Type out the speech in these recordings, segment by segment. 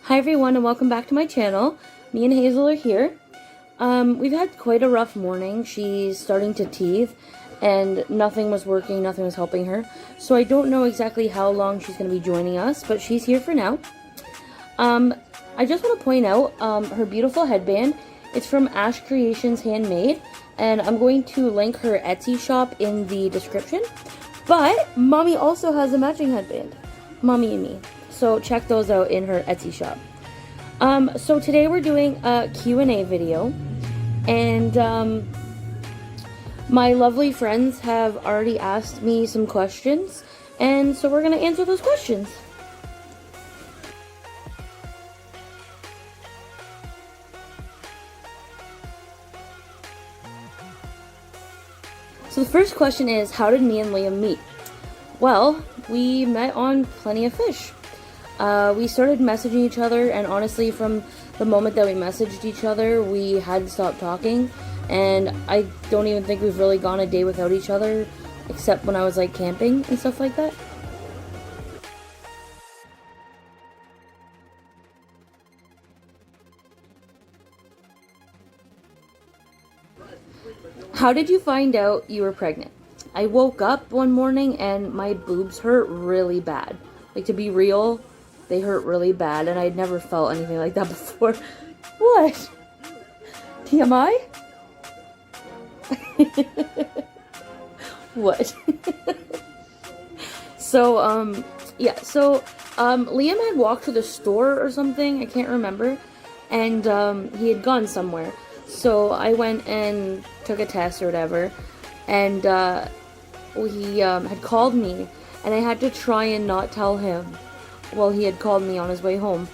Hi everyone and welcome back to my channel. Me and Hazel are here. We've had quite a rough morning. She's starting to teeth and nothing was working, nothing was helping her. So I don't know exactly how long she's going to be joining us, but she's here for now. I just want to point out her beautiful headband. It's from Ash Creations Handmade, and I'm going to link her Etsy shop in the description. But Mommy also has a matching headband. Mommy and me. So check those out in her Etsy shop. So today we're doing a Q&A video, and my lovely friends have already asked me some questions, and so we're going to answer those questions. So the first question is, how did me and Liam meet? Well, we met on Plenty of Fish. We started messaging each other, and honestly, from the moment that we messaged each other, we hadn't stopped talking, and I don't even think we've really gone a day without each other, except when I was like camping and stuff like that. How did you find out you were pregnant? I woke up one morning and my boobs hurt really bad. Like, to be real, they hurt really bad, and I'd never felt anything like that before. What? TMI? What? So, yeah, so, Liam had walked to the store or something, I can't remember, and, he had gone somewhere. So I went and took a test or whatever, and, he, had called me, and I had to try and not tell him. Well, he had called me on his way home.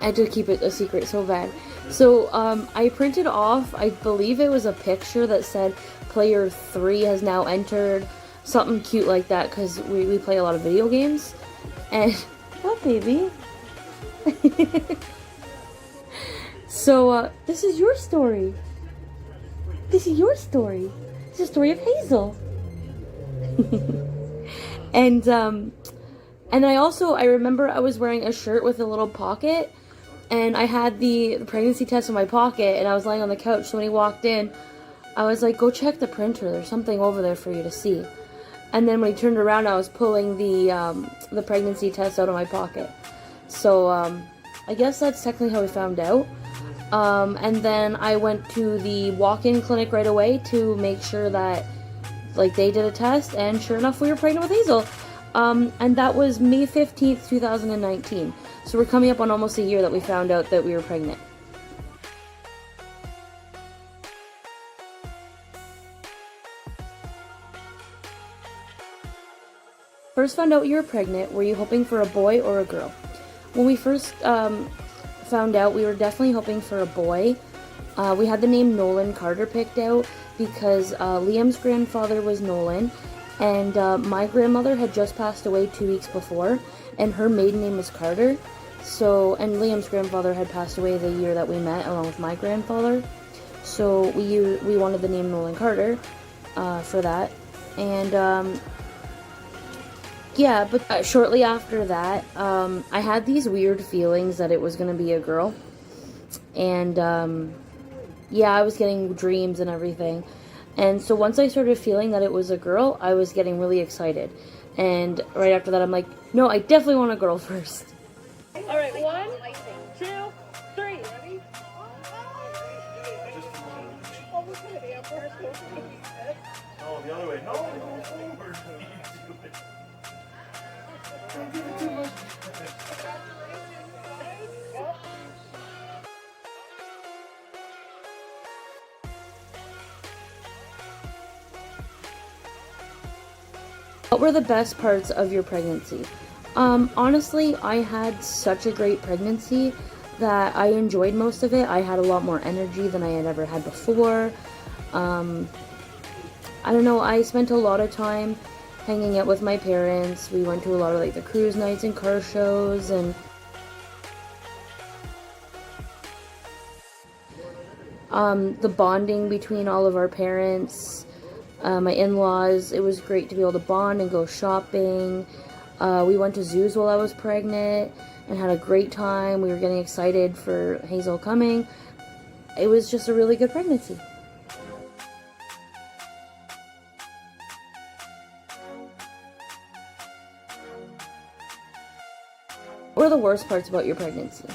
I had to keep it a secret so bad. So, I printed off, I believe it was a picture that said, player 3 has now entered, something cute like that, because we play a lot of video games. And, what, baby? So, this is your story. This is your story. It's the story of Hazel. And I remember I was wearing a shirt with a little pocket, and I had the pregnancy test in my pocket, and I was lying on the couch, so when he walked in, I was like, go check the printer, there's something over there for you to see. And then when he turned around, I was pulling the pregnancy test out of my pocket. So, I guess that's technically how we found out. And then I went to the walk-in clinic right away to make sure that, like, they did a test, and sure enough, we were pregnant with Hazel. And that was May 15th, 2019. So we're coming up on almost a year that we found out that we were pregnant. First found out you were pregnant, were you hoping for a boy or a girl? When we first found out, we were definitely hoping for a boy. We had the name Nolan Carter picked out because Liam's grandfather was Nolan, and my grandmother had just passed away 2 weeks before, and her maiden name was Carter. So, and Liam's grandfather had passed away the year that we met, along with my grandfather. So we wanted the name Nolan Carter for that, and yeah. But shortly after that, I had these weird feelings that it was gonna be a girl, and yeah, I was getting dreams and everything. And so once I started feeling that it was a girl, I was getting really excited. And right after that, I'm like, no, I definitely want a girl first. All right, 1, 2, 3. Ready? No, the other way. No, go forward. Don't give it too much. What were the best parts of your pregnancy? Honestly, I had such a great pregnancy that I enjoyed most of it. I had a lot more energy than I had ever had before. I don't know, I spent a lot of time hanging out with my parents. We went to a lot of, like, the cruise nights and car shows, and the bonding between all of our parents, my in-laws, it was great to be able to bond and go shopping. We went to zoos while I was pregnant and had a great time. We were getting excited for Hazel coming. It was just a really good pregnancy. What are the worst parts about your pregnancy?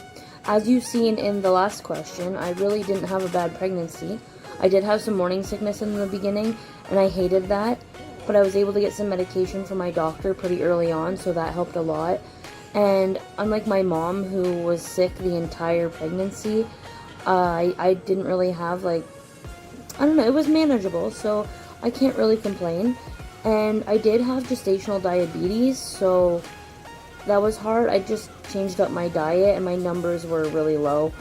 As you've seen in the last question, I really didn't have a bad pregnancy. I did have some morning sickness in the beginning, and I hated that. But I was able to get some medication from my doctor pretty early on, so that helped a lot. And unlike my mom, who was sick the entire pregnancy, I didn't really have, like, I don't know, it was manageable, so I can't really complain. And I did have gestational diabetes, so that was hard. I just changed up my diet, and my numbers were really low.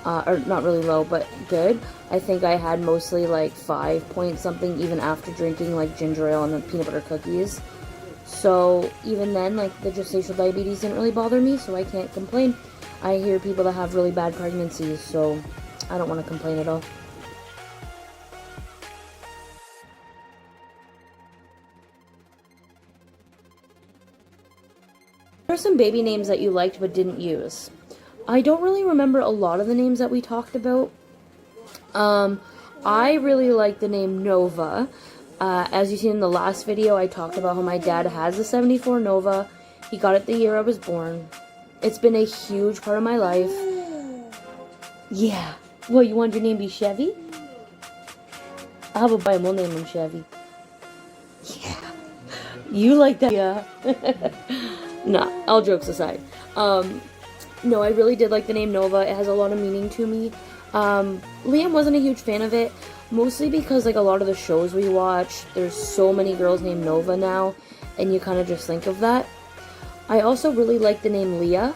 Or not really low, but good. I think I had mostly like 5 point something even after drinking like ginger ale and the peanut butter cookies. So even then, like, the gestational diabetes didn't really bother me, so I can't complain. I hear people that have really bad pregnancies, so I don't want to complain at all. What are some baby names that you liked but didn't use? I don't really remember a lot of the names that we talked about. I really like the name Nova. As you see in the last video, I talked about how my dad has a 74 Nova. He got it the year I was born. It's been a huge part of my life. Yeah. Well, you want your name to be Chevy? I'll have a boy and we'll name him Chevy. Yeah. You like that? Yeah. Nah, all jokes aside. No, I really did like the name Nova. It has a lot of meaning to me. Liam wasn't a huge fan of it, mostly because, like, a lot of the shows we watch, there's so many girls named Nova now, and you kind of just think of that. I also really like the name Leah.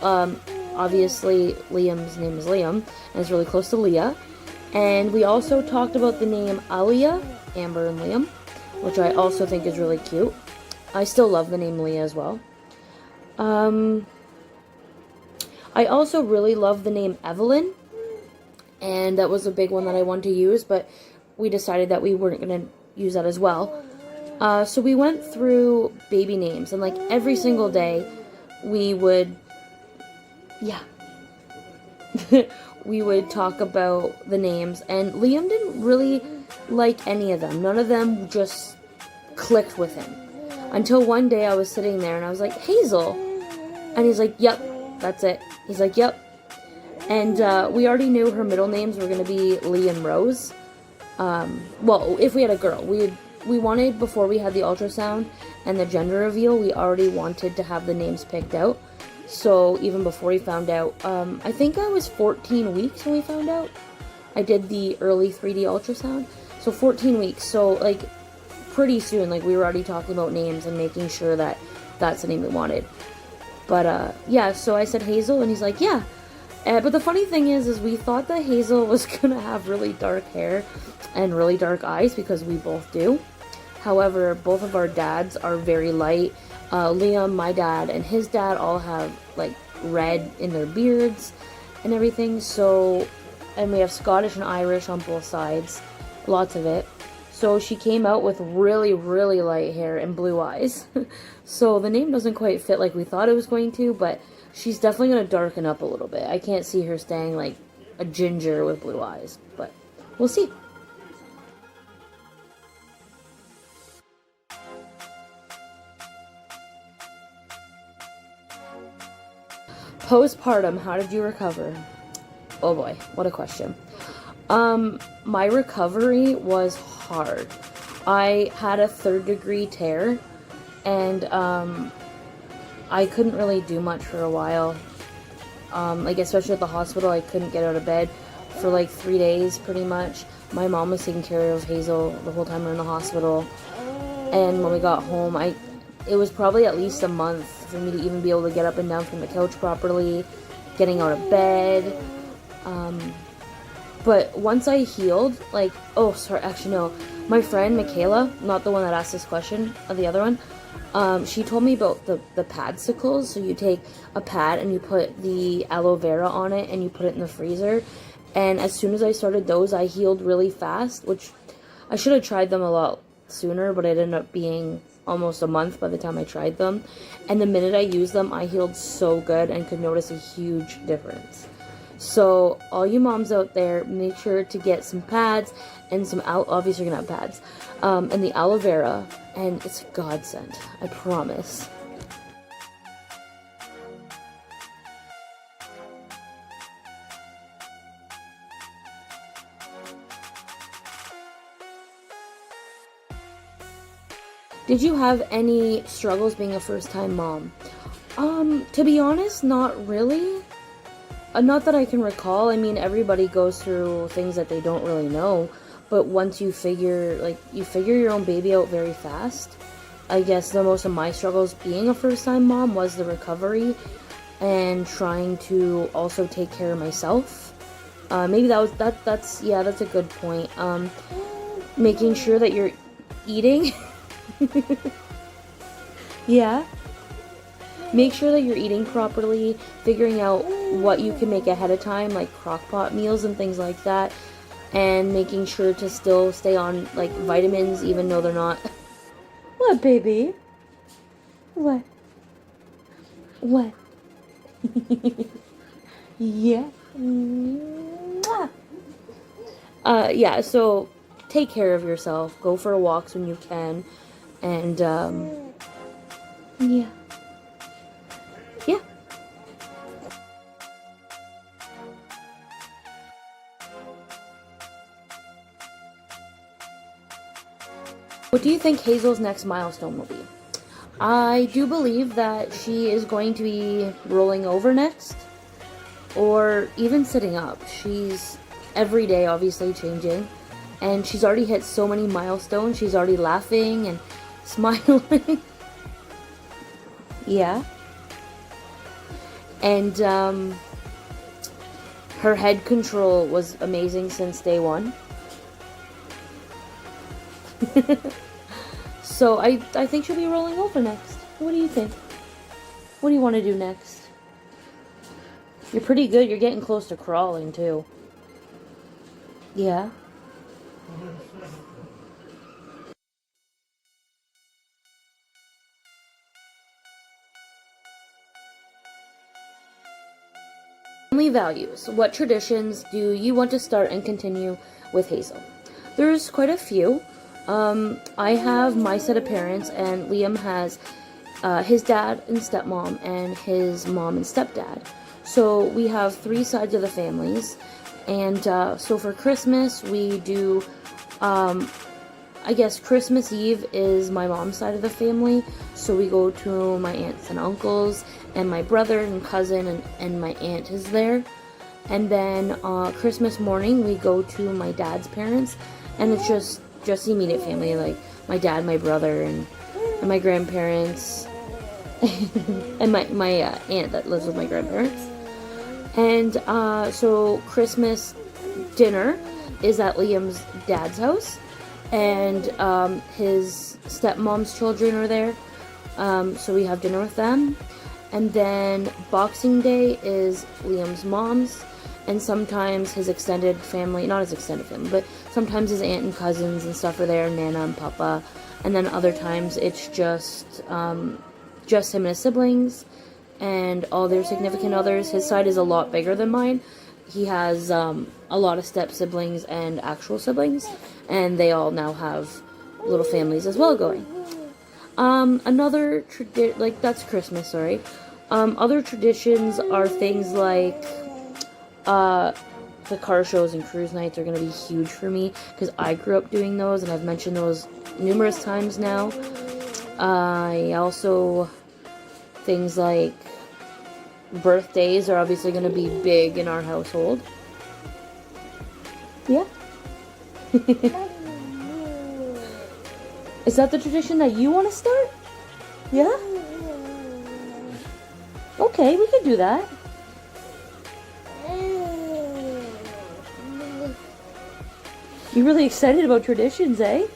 Obviously, Liam's name is Liam, and it's really close to Leah. And we also talked about the name Alia, Amber and Liam, which I also think is really cute. I still love the name Leah as well. I also really love the name Evelyn, and that was a big one that I wanted to use, but we decided that we weren't going to use that as well. So we went through baby names, and like every single day we would, we would talk about the names, and Liam didn't really like any of them. None of them just clicked with him. Until one day I was sitting there and I was like, Hazel, and he's like, yep. That's it. He's like, yep. And we already knew her middle names were going to be Lee and Rose. Well, if we had a girl. We wanted, before we had the ultrasound and the gender reveal, we already wanted to have the names picked out. So even before we found out, I think I was 14 weeks when we found out. I did the early 3D ultrasound. So 14 weeks. So, like, pretty soon, like, we were already talking about names and making sure that that's the name we wanted. But, yeah, so I said Hazel, and he's like, yeah. But the funny thing is we thought that Hazel was gonna have really dark hair and really dark eyes, because we both do. However, both of our dads are very light. Liam, my dad, and his dad all have, like, red in their beards and everything, so, and we have Scottish and Irish on both sides, lots of it. So she came out with really, really light hair and blue eyes. So the name doesn't quite fit like we thought it was going to, but she's definitely going to darken up a little bit. I can't see her staying like a ginger with blue eyes, but we'll see. Postpartum, how did you recover? Oh boy, what a question. My recovery was hard. I had a 3rd-degree tear, and I couldn't really do much for a while. Like, especially at the hospital, I couldn't get out of bed for like 3 days pretty much. My mom was taking care of Hazel the whole time we were in the hospital, and when we got home, it was probably at least a month for me to even be able to get up and down from the couch properly, getting out of bed. But once I healed, like, oh, sorry, actually, no. My friend, Michaela, not the one that asked this question, the other one, she told me about the padsicles. So you take a pad and you put the aloe vera on it and you put it in the freezer. And as soon as I started those, I healed really fast, which I should have tried them a lot sooner, but it ended up being almost a month by the time I tried them. And the minute I used them, I healed so good and could notice a huge difference. So all you moms out there, make sure to get some pads and some obviously you're gonna have pads, and the aloe vera, and it's a godsend, I promise. Did you have any struggles being a first-time mom? To be honest, not really. Not that I can recall. I mean, everybody goes through things that they don't really know, but once you figure your own baby out very fast. I guess the most of my struggles being a first-time mom was the recovery and trying to also take care of myself. Maybe that's a good point. Making sure that you're eating. Yeah. Make sure that you're eating properly, figuring out what you can make ahead of time, like crock pot meals and things like that, and making sure to still stay on, like, vitamins even though they're not... What, baby? What? What? Yeah. Mwah. Yeah, so take care of yourself. Go for walks when you can. And, yeah. Yeah. What do you think Hazel's next milestone will be? I do believe that she is going to be rolling over next, or even sitting up. She's every day obviously changing, and she's already hit so many milestones. She's already laughing and smiling. Yeah. And her head control was amazing since day one. So I think she'll be rolling over next. What do you think? What do you want to do next? You're pretty good. You're getting close to crawling too. Yeah. Family values. What traditions do you want to start and continue with Hazel? There's quite a few. I have my set of parents, and Liam has his dad and stepmom and his mom and stepdad. So we have 3 sides of the families. And so for Christmas, we do, I guess Christmas Eve is my mom's side of the family. So we go to my aunts and uncles, and my brother and cousin and my aunt is there. And then Christmas morning, we go to my dad's parents, and it's just the immediate family, like my dad, my brother, and my grandparents, and my aunt that lives with my grandparents. And so Christmas dinner is at Liam's dad's house, and his stepmom's children are there, so we have dinner with them. And then Boxing Day is Liam's mom's, and sometimes his extended family, not his extended family, but sometimes his aunt and cousins and stuff are there, Nana and Papa. And then other times it's just him and his siblings and all their significant others. His side is a lot bigger than mine. He has a lot of step siblings and actual siblings, and they all now have little families as well going. Another that's Christmas, sorry. Other traditions are things like the car shows and cruise nights are going to be huge for me because I grew up doing those, and I've mentioned those numerous times now. I also, things like birthdays are obviously going to be big in our household. Yeah. Is that the tradition that you want to start? Yeah? Okay, we can do that. You're really excited about traditions, eh?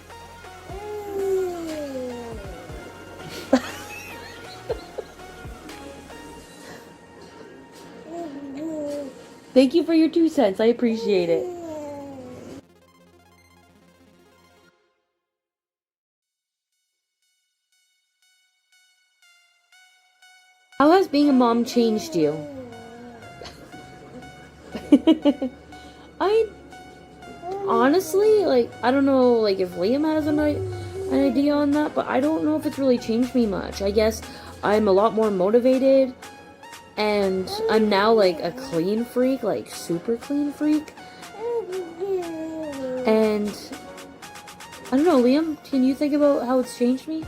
Thank you for your 2 cents. I appreciate it. How has being a mom changed you? I honestly, like, I don't know, like, if Liam has an idea on that, but I don't know if it's really changed me much. I guess I'm a lot more motivated, and I'm now, like, a clean freak, like, super clean freak. And I don't know, Liam, can you think about how it's changed me?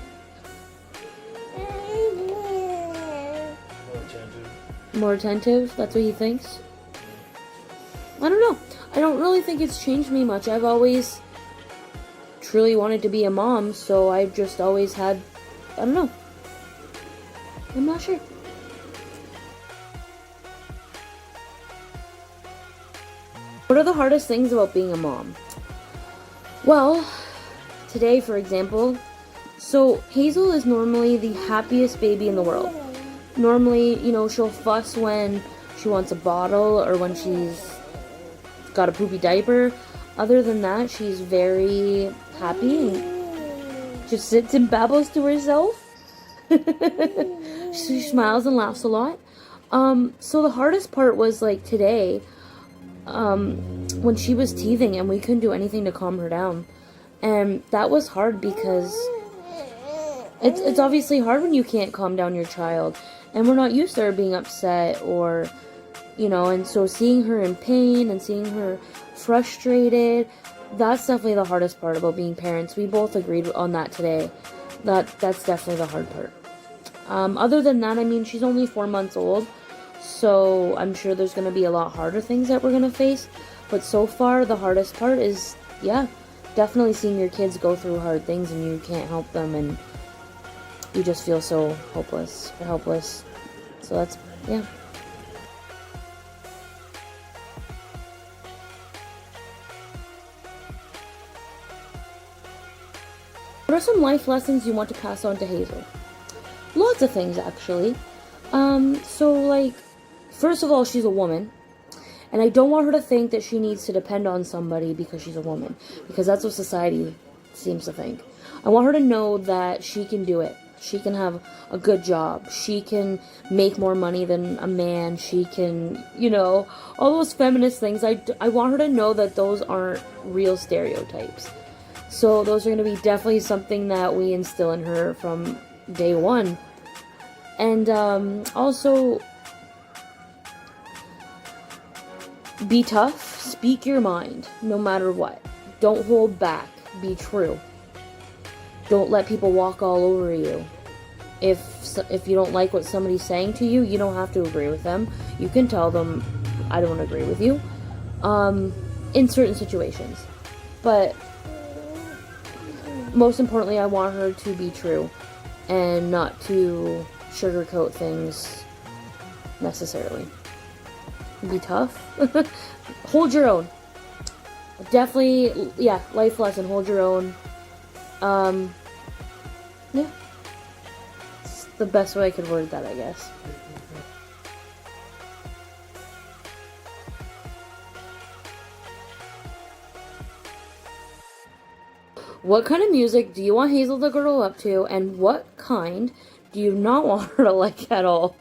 More attentive? That's what he thinks? I don't know. I don't really think it's changed me much. I've always truly wanted to be a mom, so I've just always had, I don't know. I'm not sure. What are the hardest things about being a mom? Well, today, for example, so Hazel is normally the happiest baby in the world. Normally, you know, she'll fuss when she wants a bottle or when she's got a poopy diaper. Other than that, she's very happy and just sits and babbles to herself. She smiles and laughs a lot. So the hardest part was like today, when she was teething and we couldn't do anything to calm her down. And that was hard because it's obviously hard when you can't calm down your child. And we're not used to her being upset or, you know, and so seeing her in pain and seeing her frustrated, that's definitely the hardest part about being parents. We both agreed on that today. That's definitely the hard part. Other than that, I mean, she's only 4 months old, so I'm sure there's going to be a lot harder things that we're going to face. But so far, the hardest part is, yeah, definitely seeing your kids go through hard things and you can't help them and you just feel so hopeless or helpless. So that's, yeah. What are some life lessons you want to pass on to Hazel? Lots of things, actually. So, like, first of all, she's a woman. And I don't want her to think that she needs to depend on somebody because she's a woman. Because that's what society seems to think. I want her to know that she can do it. She can have a good job. She can make more money than a man. She can, you know, all those feminist things. I want her to know that those aren't real stereotypes. So those are going to be definitely something that we instill in her from day one. And also, be tough. Speak your mind, no matter what. Don't hold back. Be true. Don't let people walk all over you. If you don't like what somebody's saying to you, you don't have to agree with them. You can tell them, I don't agree with you, in certain situations. But most importantly, I want her to be true and not to sugarcoat things necessarily. Be tough. Hold your own. Definitely, yeah, life lesson, hold your own. Yeah. It's the best way I could word that, I guess. What kind of music do you want Hazel to grow up to, and what kind do you not want her to like at all?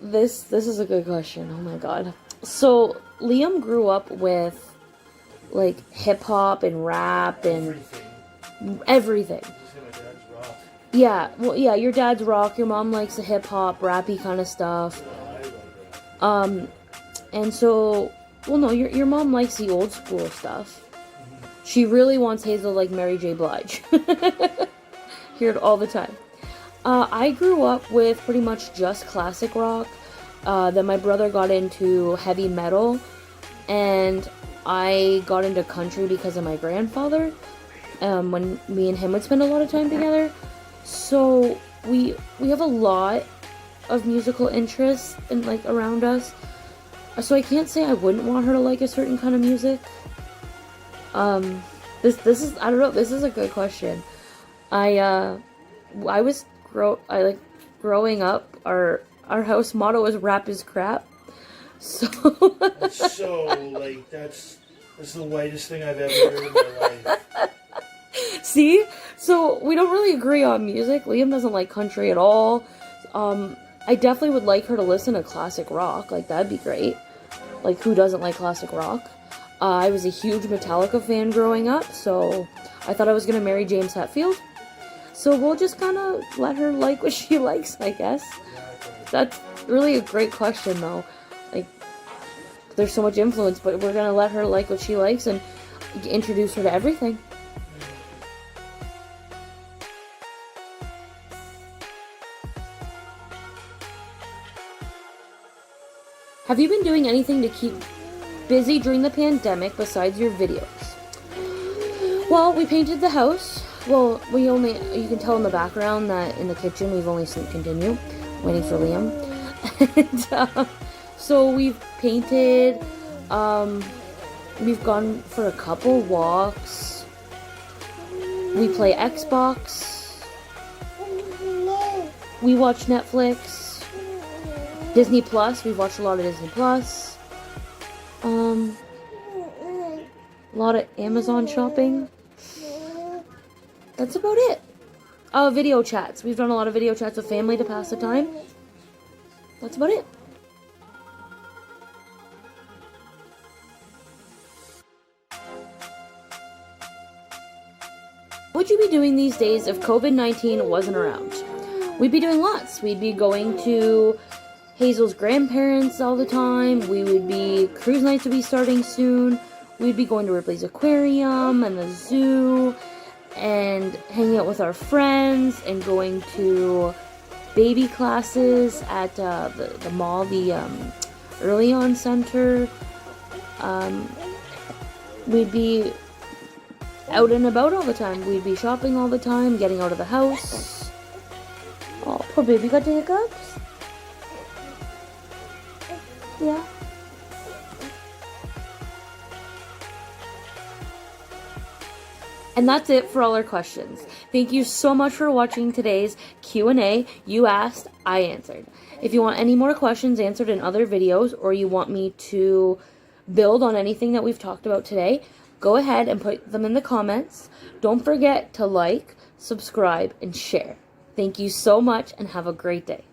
This is a good question. Oh my god. So, Liam grew up with, like, hip-hop and rap and everything. Yeah, well, yeah, your dad's rock, your mom likes the hip-hop, rappy kind of stuff. And so, well, no, your mom likes the old school stuff. She really wants Hazel like Mary J. Blige. Hear it all the time. I grew up with pretty much just classic rock. Then my brother got into heavy metal, and I got into country because of my grandfather. When me and him would spend a lot of time together. So we have a lot of musical interests and like around us. So I can't say I wouldn't want her to like a certain kind of music. This is, I don't know, this is a good question. Growing up, our house motto was rap is crap. So So, like, that's the whitest thing I've ever heard in my life. See? So we don't really agree on music. Liam doesn't like country at all. I definitely would like her to listen to classic rock. Like, that'd be great. Like, who doesn't like classic rock? I was a huge Metallica fan growing up, so I thought I was going to marry James Hetfield. So we'll just kind of let her like what she likes, I guess. That's really a great question, though. Like, there's so much influence, but we're going to let her like what she likes and introduce her to everything. Have you been doing anything to keep busy during the pandemic besides your videos? Well, we painted the house. Well, you can tell in the background that in the kitchen we've only seen continue, waiting for Liam. And, so we've painted, we've gone for a couple walks. We play Xbox. We watch Netflix. Disney Plus, we've watched a lot of Disney Plus. A lot of Amazon shopping. That's about it. Oh, video chats. We've done a lot of video chats with family to pass the time. That's about it. What would you be doing these days if COVID-19 wasn't around? We'd be doing lots. We'd be going to Hazel's grandparents all the time. Cruise nights would be starting soon. We'd be going to Ripley's Aquarium and the zoo and hanging out with our friends and going to baby classes at the mall, the Early On Center. We'd be out and about all the time. We'd be shopping all the time, getting out of the house. Oh, poor baby got the hiccups. Yeah. And that's it for all our questions. Thank you so much for watching today's Q&A. You asked, I answered. If you want any more questions answered in other videos, or you want me to build on anything that we've talked about today, go ahead and put them in the comments. Don't forget to like, subscribe, and share. Thank you so much and have a great day.